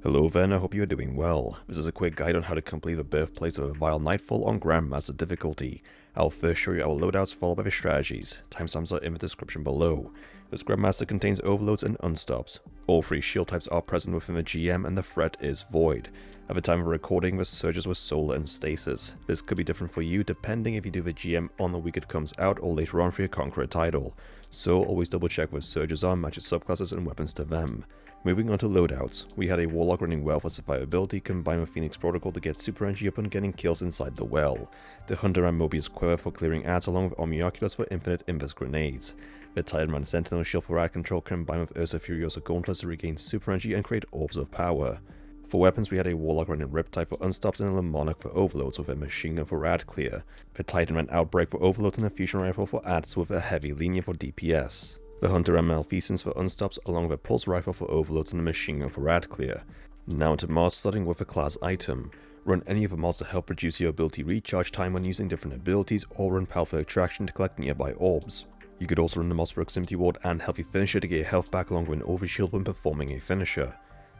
Hello then, I hope you are doing well. This is a quick guide on how to complete the Birthplace of a Vile Nightfall on Grandmaster difficulty. I'll first show you our loadouts followed by the strategies. Timestamps are in the description below. This Grandmaster contains overloads and unstops. All three shield types are present within the GM and the threat is void. At the time of recording, the surges were solar and stasis. This could be different for you depending if you do the GM on the week it comes out or later on for your Conqueror title. So always double check what surges are, match your subclasses and weapons to them. Moving on to loadouts, we had a Warlock running well for survivability combined with Phoenix Protocol to get super energy upon getting kills inside the well. The Hunter ran Mobius Quiver for clearing ads along with Omnioculus for infinite inverse grenades. The Titan ran Sentinel Shield for rad control combined with Ursa Furiosa Gauntlets to regain super energy and create orbs of power. For weapons we had a Warlock running Riptide for unstops and a Monarch for overloads with a machine gun for rad clear. The Titan ran Outbreak for overloads and a Fusion Rifle for ads with a heavy linear for DPS. The Hunter ran Malfeasance for unstops along with a Pulse Rifle for overloads and a machine gun for rad clear. Now into mods, starting with a class item. Run any of the mods to help reduce your ability recharge time when using different abilities, or run Powerful Attraction to collect nearby orbs. You could also run the mods Proximity Ward and Healthy Finisher to get your health back along with an overshield when performing a finisher.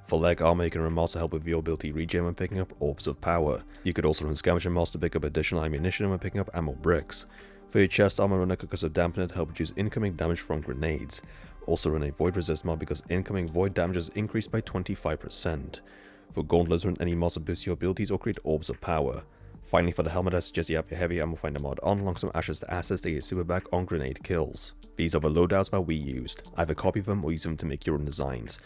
For leg armor, you can run mods to help with your ability regen when picking up orbs of power. You could also run Scavenger mods to pick up additional ammunition when picking up ammo bricks. For your chest armor, run a Concussive Dampener to help reduce incoming damage from grenades. Also run a Void Resist mod because incoming void damage is increased by 25%. For gauntlets, run any mods to boost your abilities or create orbs of power. Finally, for the helmet, I suggest you have your heavy ammo finder mod on along some ashes to assets to get super back on grenade kills. These are the loadouts that we used. Either copy them or use them to make your own designs.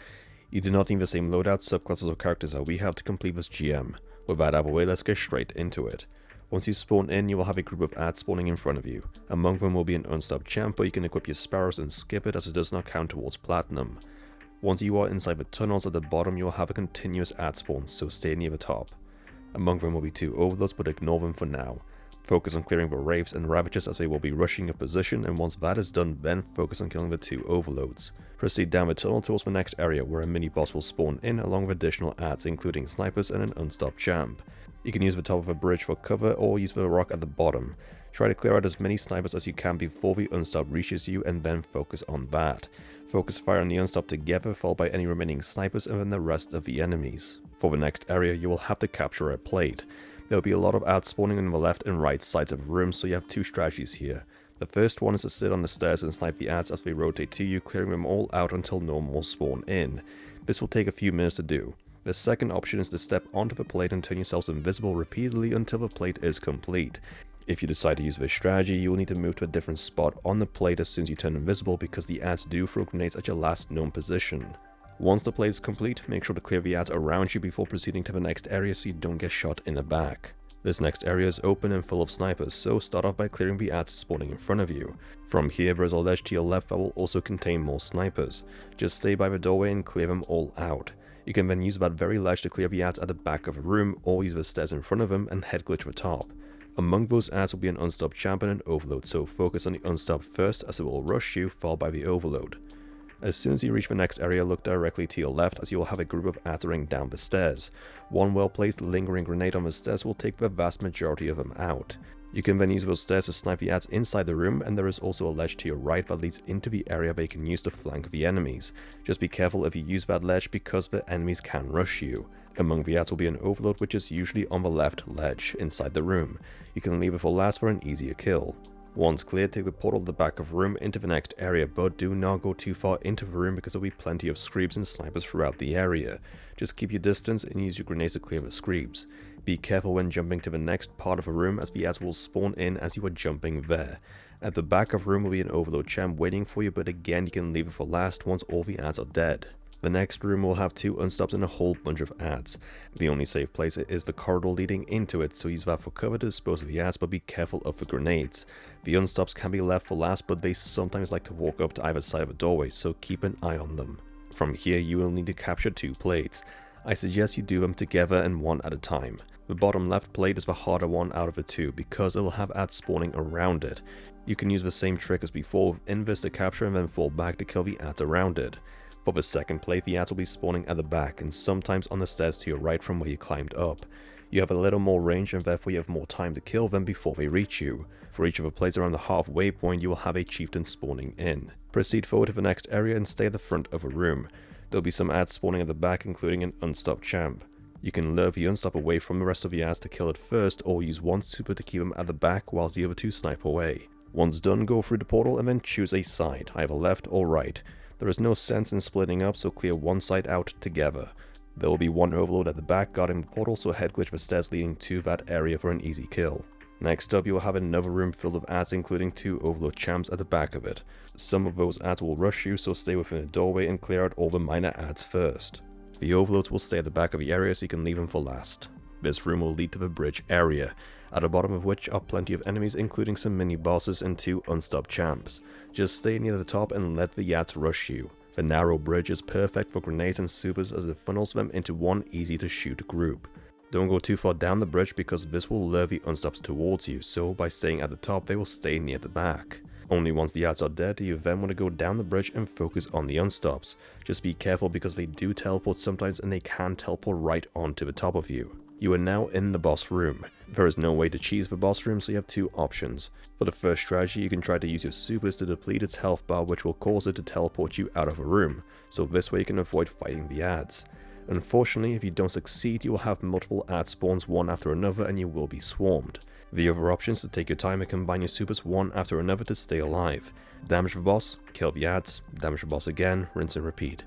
You do not need the same loadouts, subclasses or characters that we have to complete this GM. With that out of the way, let's get straight into it. Once you spawn in, you will have a group of ads spawning in front of you. Among them will be an Unstop champ, but you can equip your sparrows and skip it as it does not count towards platinum. Once you are inside the tunnels at the bottom, you will have a continuous ad spawn, so stay near the top. Among them will be 2 overloads, but ignore them for now. Focus on clearing the Wraiths and Ravagers as they will be rushing your position, and once that is done, then focus on killing the 2 overloads. Proceed down the tunnel towards the next area where a mini boss will spawn in along with additional ads including snipers and an Unstop champ. You can use the top of a bridge for cover or use the rock at the bottom. Try to clear out as many snipers as you can before the Unstop reaches you and then focus on that. Focus fire on the Unstop together followed by any remaining snipers and then the rest of the enemies. For the next area you will have to capture a plate. There will be a lot of ads spawning on the left and right sides of rooms, so you have 2 strategies here. The first one is to sit on the stairs and snipe the ads as they rotate to you, clearing them all out until no more spawn in. This will take a few minutes to do. The second option is to step onto the plate and turn yourselves invisible repeatedly until the plate is complete. If you decide to use this strategy, you will need to move to a different spot on the plate as soon as you turn invisible because the ads do throw grenades at your last known position. Once the plate is complete, make sure to clear the ads around you before proceeding to the next area so you don't get shot in the back. This next area is open and full of snipers, so start off by clearing the ads spawning in front of you. From here there is a ledge to your left that will also contain more snipers. Just stay by the doorway and clear them all out. You can then use that very ledge to clear the ads at the back of a room or use the stairs in front of them and head glitch the top. Among those ads will be an Unstop champ and an overload, so focus on the Unstop first as it will rush you, followed by the overload. As soon as you reach the next area, look directly to your left as you will have a group of ads running down the stairs. One well placed lingering grenade on the stairs will take the vast majority of them out. You can then use those stairs to snipe the ads inside the room, and there is also a ledge to your right that leads into the area that you can use to flank the enemies. Just be careful if you use that ledge because the enemies can rush you. Among the ads will be an overload which is usually on the left ledge inside the room. You can leave it for last for an easier kill. Once cleared, take the portal at the back of the room into the next area, but do not go too far into the room because there will be plenty of screebs and snipers throughout the area. Just keep your distance and use your grenades to clear the screebs. Be careful when jumping to the next part of a room as the ads will spawn in as you are jumping there. At the back of the room will be an overload champ waiting for you, but again you can leave it for last once all the ads are dead. The next room will have 2 unstops and a whole bunch of ads. The only safe place is the corridor leading into it, so use that for cover to dispose of the ads, but be careful of the grenades. The unstops can be left for last, but they sometimes like to walk up to either side of the doorway, so keep an eye on them. From here you will need to capture 2 plates. I suggest you do them together and one at a time. The bottom left plate is the harder one out of the 2 because it will have ads spawning around it. You can use the same trick as before, invis to capture and then fall back to kill the ads around it. For the second plate, the ads will be spawning at the back and sometimes on the stairs to your right from where you climbed up. You have a little more range and therefore you have more time to kill them before they reach you. For each of the plates around the halfway point, you will have a chieftain spawning in. Proceed forward to the next area and stay at the front of a room. There'll be some ads spawning at the back, including an Unstop champ. You can lure the Unstop away from the rest of the ads to kill it first, or use one super to keep them at the back whilst the other two snipe away. Once done, go through the portal and then choose a side, either left or right. There is no sense in splitting up, so clear one side out together. There will be one overload at the back guarding the portal, so head glitch the stairs leading to that area for an easy kill. Next up, you will have another room filled with ads, including 2 overload champs at the back of it. Some of those ads will rush you, so stay within the doorway and clear out all the minor ads first. The overloads will stay at the back of the area, so you can leave them for last. This room will lead to the bridge area, at the bottom of which are plenty of enemies, including some mini bosses and 2 Unstop champs. Just stay near the top and let the ads rush you. The narrow bridge is perfect for grenades and supers as it funnels them into one easy to shoot group. Don't go too far down the bridge because this will lure the Unstops towards you, so by staying at the top they will stay near the back. Only once the ads are dead do you then want to go down the bridge and focus on the Unstops. Just be careful because they do teleport sometimes and they can teleport right onto the top of you. You are now in the boss room. There is no way to cheese the boss room, so you have 2 options. For the first strategy, you can try to use your supers to deplete its health bar, which will cause it to teleport you out of a room, so this way you can avoid fighting the ads. Unfortunately, if you don't succeed, you will have multiple ad spawns one after another and you will be swarmed. The other option is to take your time and combine your supers one after another to stay alive. Damage the boss, kill the ads, damage the boss again, rinse and repeat.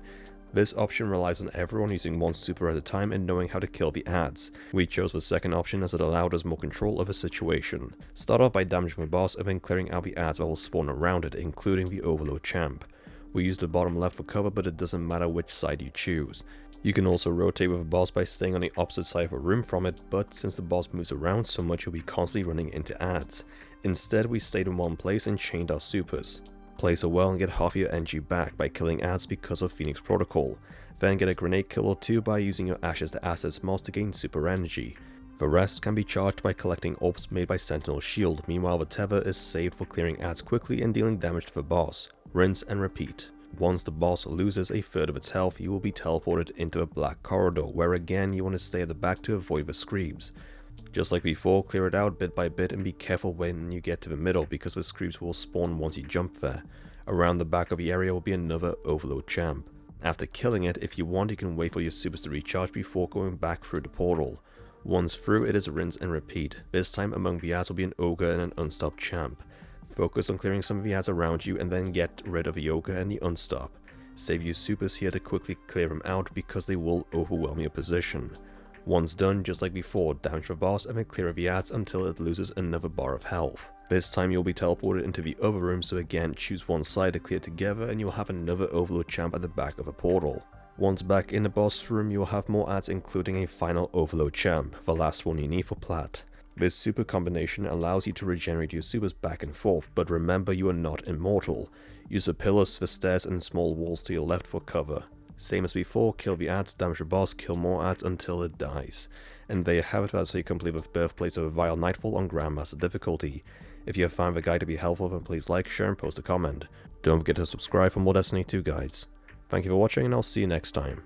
This option relies on everyone using one super at a time and knowing how to kill the ads. We chose the second option as it allowed us more control of the situation. Start off by damaging the boss and then clearing out the ads that will spawn around it, including the overload champ. We used the bottom left for cover, but it doesn't matter which side you choose. You can also rotate with the boss by staying on the opposite side of a room from it, but since the boss moves around so much you'll be constantly running into ads. Instead, we stayed in one place and chained our supers. Place a well and get half your energy back by killing ads because of Phoenix Protocol. Then get a grenade kill or 2 by using your Ashes to Assets mods to gain super energy. The rest can be charged by collecting orbs made by Sentinel Shield, meanwhile the tether is saved for clearing ads quickly and dealing damage to the boss. Rinse and repeat. Once the boss loses a third of its health, you will be teleported into a black corridor, where again you want to stay at the back to avoid the screams. Just like before, clear it out bit by bit and be careful when you get to the middle because the screams will spawn once you jump there. Around the back of the area will be another overload champ. After killing it, if you want, you can wait for your supers to recharge before going back through the portal. Once through, it is rinse and repeat. This time among the ads will be an ogre and an Unstop champ. Focus on clearing some of the ads around you and then get rid of the ogre and the Unstop. Save your supers here to quickly clear them out because they will overwhelm your position. Once done, just like before, damage the boss and then clear the ads until it loses another bar of health. This time you'll be teleported into the other room, so again choose one side to clear together and you'll have another overload champ at the back of a portal. Once back in the boss room, you'll have more ads including a final overload champ, the last one you need for plat. This super combination allows you to regenerate your supers back and forth, but remember you are not immortal. Use the pillars, the stairs and small walls to your left for cover. Same as before, kill the ads, damage the boss, kill more ads until it dies. And there you have it, that's how you complete with Birthplace of Vile Nightfall on Grandmaster difficulty. If you have found the guide to be helpful, then please like, share and post a comment. Don't forget to subscribe for more Destiny 2 guides. Thank you for watching and I'll see you next time.